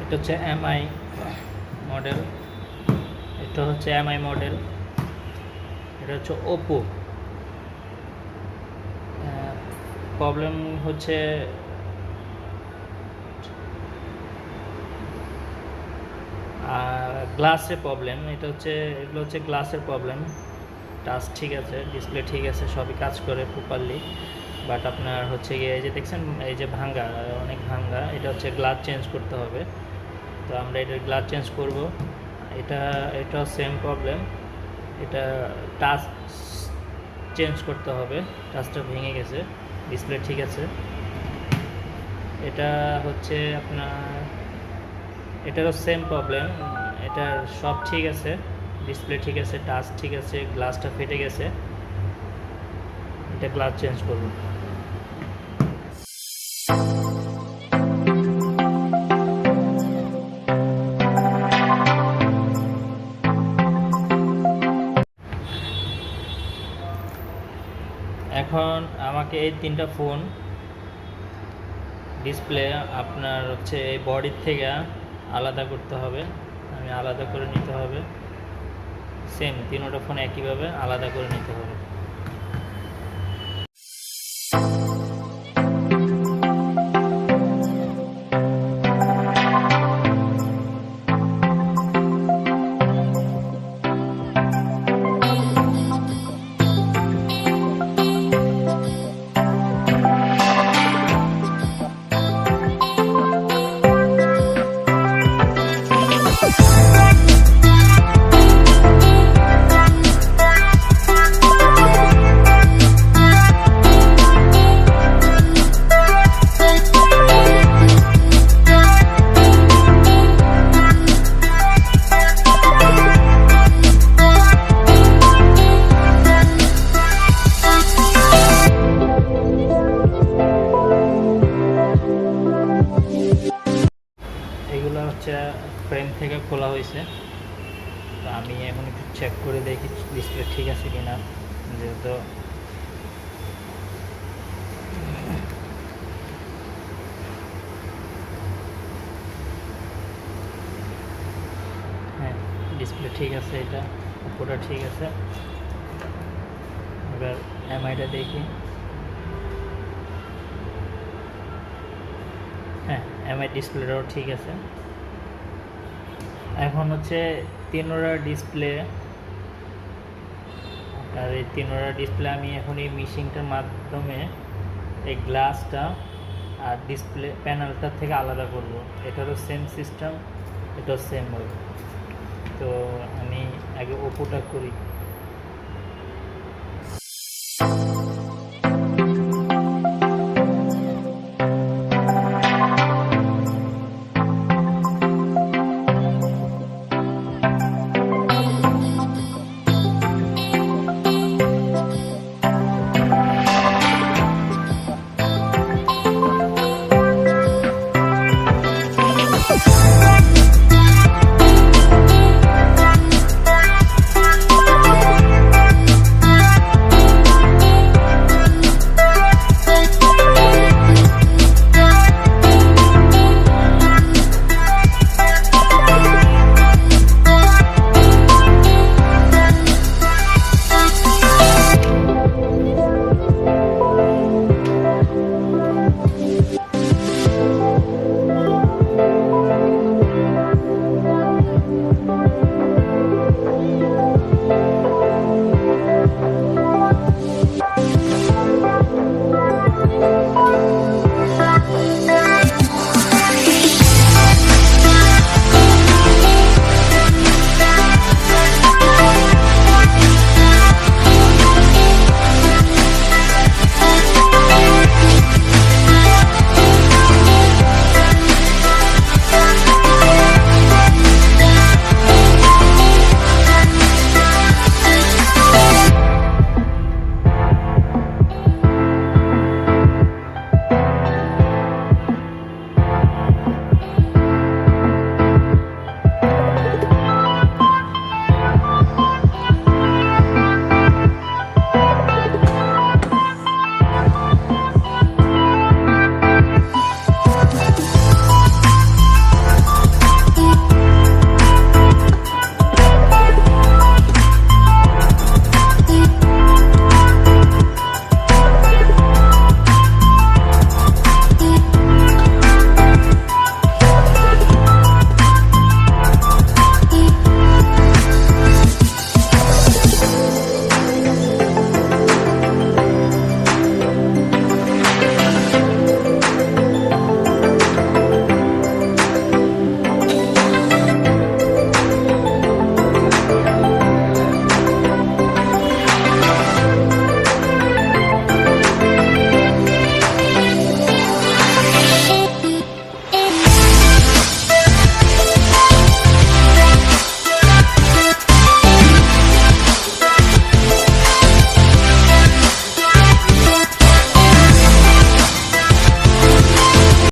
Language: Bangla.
এটা হচ্ছে এমআই মডেল, এটা হচ্ছে এমআই মডেল, এটা হচ্ছে ওপো। প্রবলেম হচ্ছে গ্লাসের প্রবলেম। এগুলো হচ্ছে গ্লাসের প্রবলেম। টাচ ঠিক আছে, ডিসপ্লে ঠিক আছে, সবই কাজ করে প্রপারলি, বাট আপনার হচ্ছে গিয়ে এই যে দেখছেন এই যে ভাঙ্গা, অনেক ভাঙ্গা, এটা হচ্ছে গ্লাস চেঞ্জ করতে হবে। তো আমরা এটার গ্লাস চেঞ্জ করব। এটা সেম প্রবলেম, এটা টাচ চেঞ্জ করতে হবে, টাচটা ভেঙে গেছে, ডিসপ্লে ঠিক আছে। এটা হচ্ছে আপনার এটারও সেম প্রবলেম, এটার সব ঠিক আছে, ডিসপ্লে ঠিক আছে, টাচ ঠিক আছে, গ্লাসটা ফেটে গেছে, এটা গ্লাস চেঞ্জ করব। এখন আমাকে এই তিনটা ফোন ডিসপ্লে আপনার হচ্ছে এই বডির থেকে আলাদা করতে হবে, আমি আলাদা করে নিতে হবে। সেম তিনোটা ফোন একইভাবে আলাদা করে নিতে হবে। এগুলো হচ্ছে ফ্রেম থেকে খোলা হয়েছে, তো আমি এখন একটু চেক করে দেখি ডিসপ্লে ঠিক আছে কিনা, যেহেতু হ্যাঁ ডিসপ্লে ঠিক আছে, এটা পুরোটা ঠিক আছে। এবার এমআইটা দেখি, হ্যাঁ এমআই ডিসপ্লেটাও ঠিক আছে। এখন হচ্ছে তিনোটা ডিসপ্লে, আর এই তিনোটা ডিসপ্লে আমি এখন এই মেশিনটার মাধ্যমে এই গ্লাসটা আর ডিসপ্লে প্যানেলটার থেকে আলাদা করব। এটারও সেম সিস্টেম, এটাও সেম হবে। তো আমি আগে ওপোটা করি।